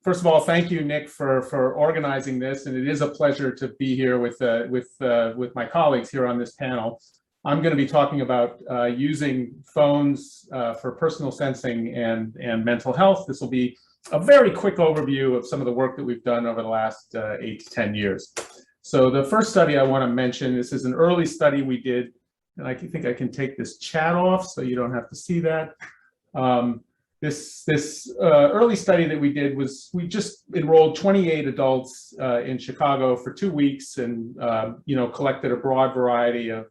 First of all, thank you, Nick, for organizing this, and it is a pleasure to be here with my colleagues here on this panel. I'm going to be talking about using phones for personal sensing and mental health. This will be a very quick overview of some of the work that we've done over the last 8 to 10 years. So the first study I want to mention, this is an early study we did, and I think I can take this chat off so you don't have to see that. This early study that we did was we just enrolled 28 adults in Chicago for 2 weeks, and collected a broad variety of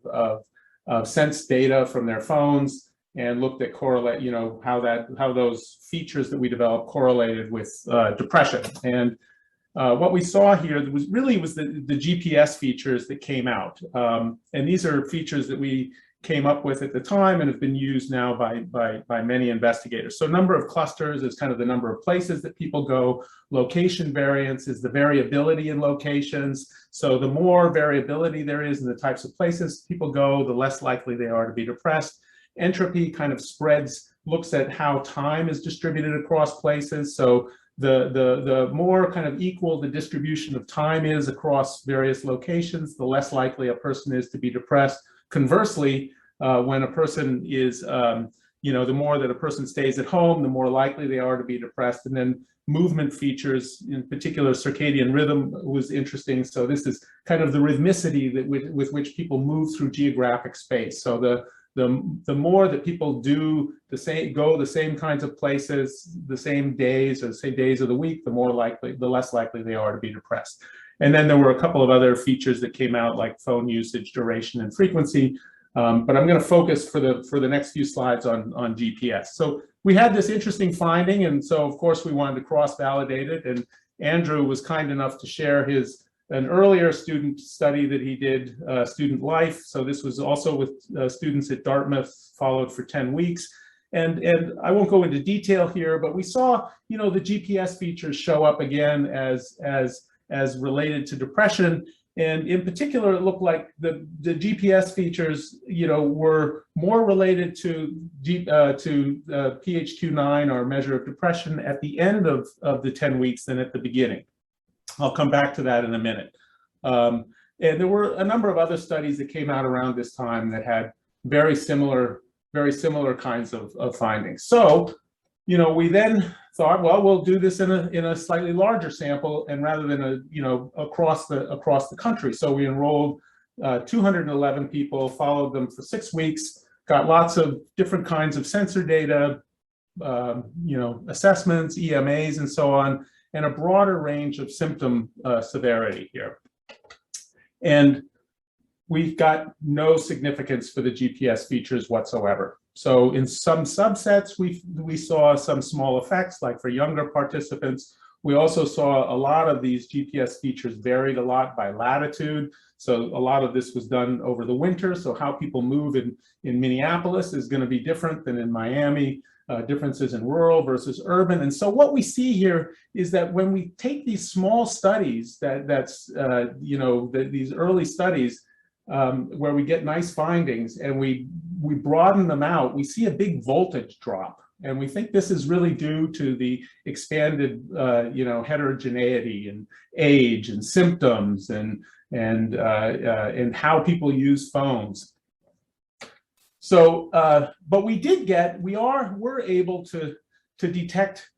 sense data from their phones and looked at how those features that we developed correlated with depression. And what we saw here was the GPS features that came out, and these are features that we came up with at the time and have been used now by many investigators. So number of clusters is kind of the number of places that people go. Location variance is the variability in locations. So the more variability there is in the types of places people go, the less likely they are to be depressed. Entropy kind of looks at how time is distributed across places. So the more kind of equal the distribution of time is across various locations, the less likely a person is to be depressed. Conversely, when a person is, the more that a person stays at home, the more likely they are to be depressed. And then movement features, in particular circadian rhythm, was interesting. So this is kind of the rhythmicity with which people move through geographic space. So the more that people go the same kinds of places, the same days, or the same days of the week, the less likely they are to be depressed. And then there were a couple of other features that came out, like phone usage, duration, and frequency. But I'm going to focus for the next few slides on GPS. So we had this interesting finding, and so of course we wanted to cross-validate it. And Andrew was kind enough to share an earlier student study that he did, student life. So this was also with students at Dartmouth, followed for 10 weeks. And I won't go into detail here, but we saw, the GPS features show up again as related to depression. And in particular, it looked like the GPS features, were more related to PHQ-9, our measure of depression, at the end of the 10 weeks than at the beginning. I'll come back to that in a minute. And there were a number of other studies that came out around this time that had very similar kinds of findings. So, we then thought, well, we'll do this in a slightly larger sample, and rather than across the country. So we enrolled 211 people, followed them for 6 weeks, got lots of different kinds of sensor data, assessments, EMAs, and so on, and a broader range of symptom severity here. And we've got no significance for the GPS features whatsoever. So in some subsets, we saw some small effects, like for younger participants. We also saw a lot of these GPS features varied a lot by latitude. So a lot of this was done over the winter. So how people move in Minneapolis is going to be different than in Miami. Differences in rural versus urban. And so what we see here is that when we take these small studies, these early studies, where we get nice findings and we broaden them out, we see a big voltage drop. And we think this is really due to the expanded, heterogeneity and age and symptoms and how people use phones. So, but we're able to detect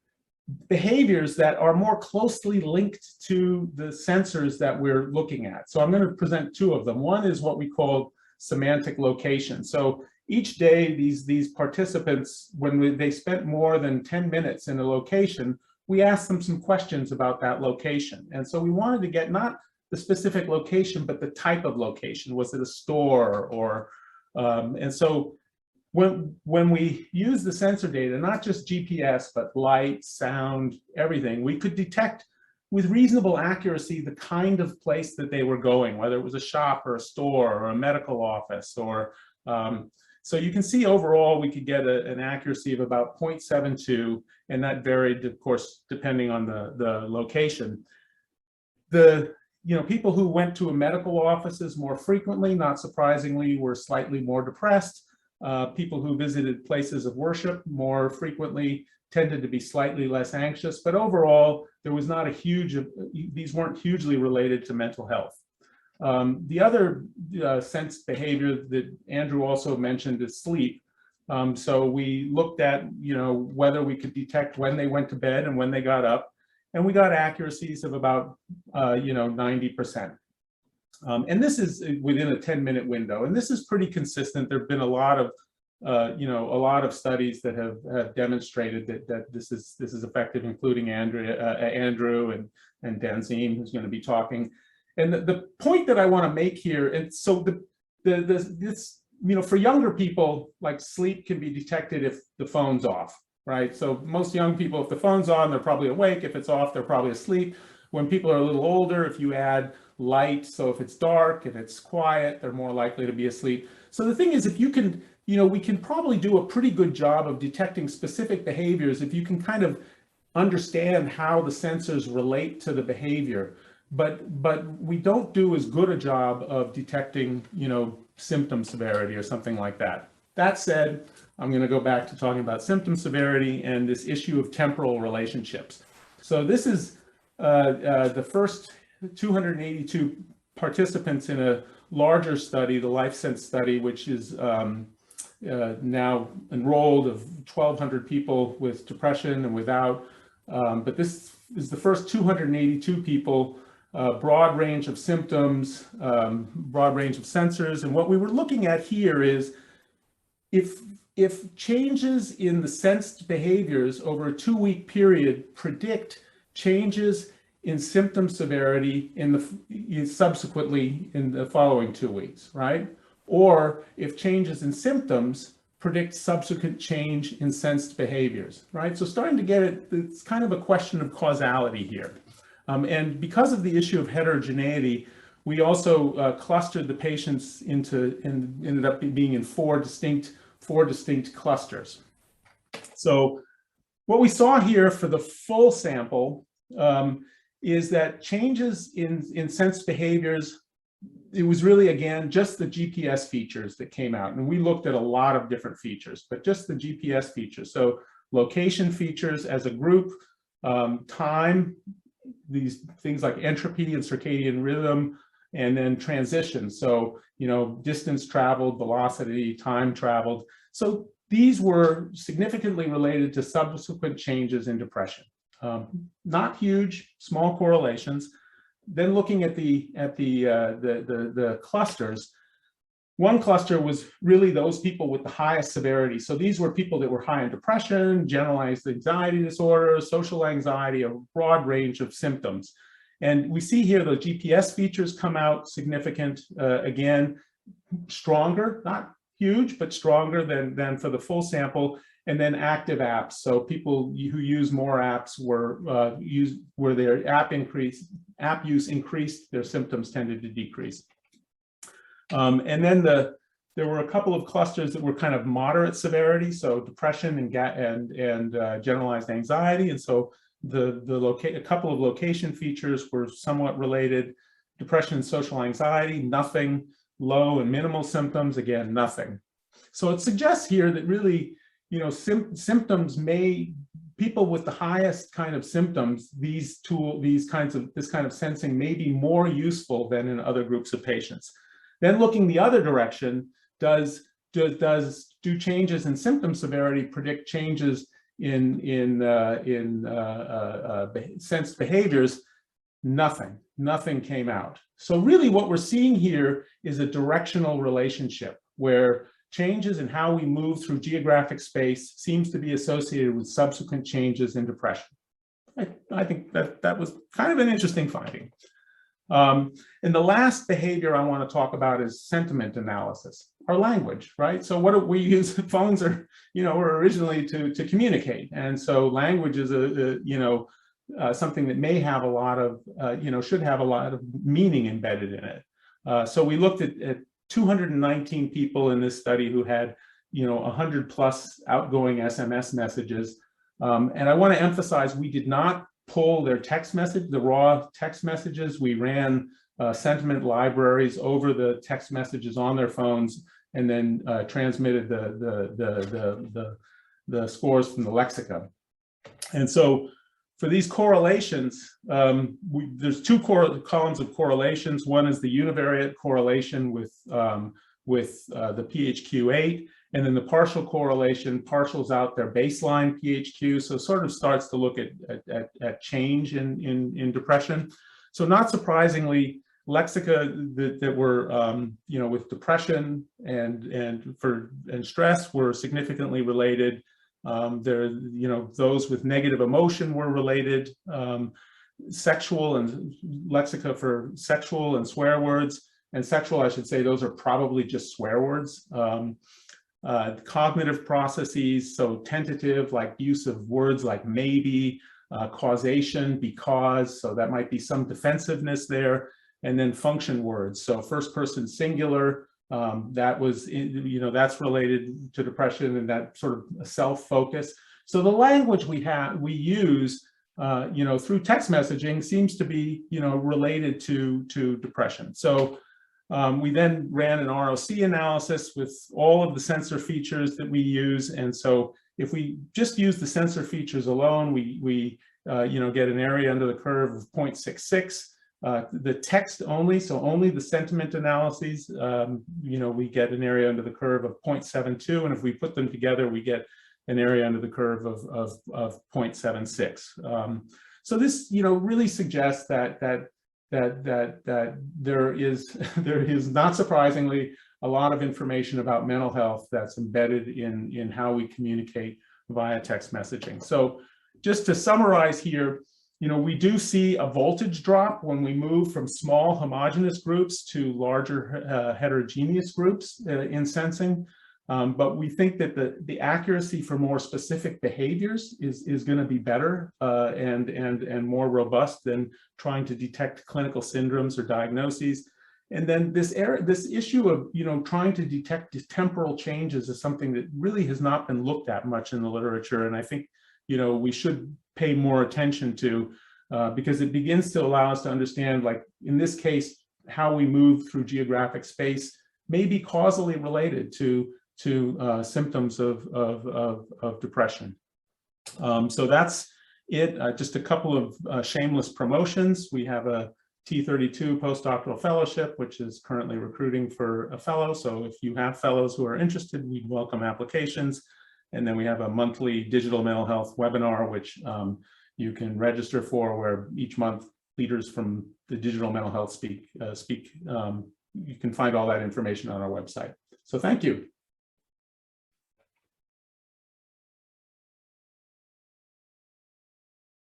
behaviors that are more closely linked to the sensors that we're looking at. So I'm going to present 2 of them. One is what we call semantic location. So each day, these participants, when they spent more than 10 minutes in a location, we asked them some questions about that location. And so we wanted to get not the specific location, but the type of location. Was it a store or and so when we use the sensor data, not just GPS, but light, sound, everything, we could detect with reasonable accuracy the kind of place that they were going, whether it was a shop or a store or a medical office. Or so you can see overall we could get an accuracy of about 0.72, and that varied, of course, depending on the location. People who went to medical offices more frequently, not surprisingly, were slightly more depressed. People who visited places of worship more frequently tended to be slightly less anxious, but overall, there was not a huge, these weren't hugely related to mental health. The other sense behavior that Andrew also mentioned is sleep. So we looked at, whether we could detect when they went to bed and when they got up, and we got accuracies of about, 90%. And this is within a 10-minute window, and this is pretty consistent. There've been a lot of, studies that have demonstrated that this is effective, including Andrew and Tanzeem, who's going to be talking. And the point that I want to make here, and so this, for younger people, like sleep can be detected if the phone's off, right? So most young people, if the phone's on, they're probably awake. If it's off, they're probably asleep. When people are a little older, if you add light, so if it's dark, if it's quiet, they're more likely to be asleep. So the thing is, if you can, we can probably do a pretty good job of detecting specific behaviors if you can kind of understand how the sensors relate to the behavior. But we don't do as good a job of detecting, symptom severity or something like that. That said, I'm going to go back to talking about symptom severity and this issue of temporal relationships. So this is the first 282 participants in a larger study, the LifeSense study, which is now enrolled of 1,200 people with depression and without. But this is the first 282 people, broad range of symptoms, broad range of sensors. And what we were looking at here is if changes in the sensed behaviors over a 2-week period predict changes in symptom severity subsequently in the following 2 weeks, right? Or if changes in symptoms predict subsequent change in sensed behaviors, right? So starting to get it, it's kind of a question of causality here. And because of the issue of heterogeneity, we also clustered the patients into, and ended up being in four distinct clusters. So what we saw here for the full sample is that changes in sensed behaviors, it was really, again, just the GPS features that came out. And we looked at a lot of different features, but just the GPS features. So location features as a group, time, these things like entropy and circadian rhythm, and then transition. So, distance traveled, velocity, time traveled. So these were significantly related to subsequent changes in depression. Not huge, small correlations. Then looking at the clusters, one cluster was really those people with the highest severity. So these were people that were high in depression, generalized anxiety disorder, social anxiety, a broad range of symptoms. And we see here the GPS features come out significant, again, stronger, not huge, but stronger than for the full sample. And then active apps. So people who use more apps where their app use increased, their symptoms tended to decrease. And then there were a couple of clusters that were kind of moderate severity, so depression and generalized anxiety. And so a couple of location features were somewhat related. Depression and social anxiety, nothing. Low and minimal symptoms, again, nothing. So it suggests here that really, symptoms people with the highest kind of symptoms, this kind of sensing may be more useful than in other groups of patients. Then looking the other direction, do changes in symptom severity predict changes in sensed behaviors? Nothing came out. So really what we're seeing here is a directional relationship where changes in how we move through geographic space seems to be associated with subsequent changes in depression. I think that was kind of an interesting finding. And the last behavior I want to talk about is sentiment analysis, our language, right? So what do we use? Phones were originally to communicate. And so language is something that may have a lot of, should have a lot of meaning embedded in it. So we looked at 219 people in this study who had, 100 plus outgoing SMS messages. And I want to emphasize, we did not pull their text message, the raw text messages. We ran sentiment libraries over the text messages on their phones and then transmitted the scores from the lexica. And so for these correlations, there's two columns of correlations. One is the univariate correlation with the PHQ-8, and then the partial correlation partials out their baseline PHQ, so sort of starts to look at change in depression. So not surprisingly, lexica that were with depression and stress were significantly related. Those with negative emotion were related. Sexual and lexica for sexual and swear words, and sexual, I should say, those are probably just swear words. Cognitive processes, so tentative, like use of words like maybe, causation, because, so that might be some defensiveness there, and then function words, so first person singular, that was, that's related to depression and that sort of self-focus. So the language we use, through text messaging seems to be, related to depression. So we then ran an ROC analysis with all of the sensor features that we use. And so if we just use the sensor features alone, we get an area under the curve of 0.66. The text only, so only the sentiment analyses, we get an area under the curve of 0.72. And if we put them together, we get an area under the curve of 0.76. So this, really suggests that there is not surprisingly a lot of information about mental health that's embedded in how we communicate via text messaging. So just to summarize here, we do see a voltage drop when we move from small homogeneous groups to larger heterogeneous groups in sensing. But we think that the accuracy for more specific behaviors is going to be better and more robust than trying to detect clinical syndromes or diagnoses. And then this issue of trying to detect temporal changes is something that really has not been looked at much in the literature, and I think we should pay more attention to because it begins to allow us to understand, like in this case, how we move through geographic space may be causally related to symptoms of depression. So that's it. Just a couple of shameless promotions. We have a T32 postdoctoral fellowship, which is currently recruiting for a fellow. So if you have fellows who are interested, we'd welcome applications. And then we have a monthly digital mental health webinar, which you can register for, where each month leaders from the digital mental health speak. You can find all that information on our website. So thank you.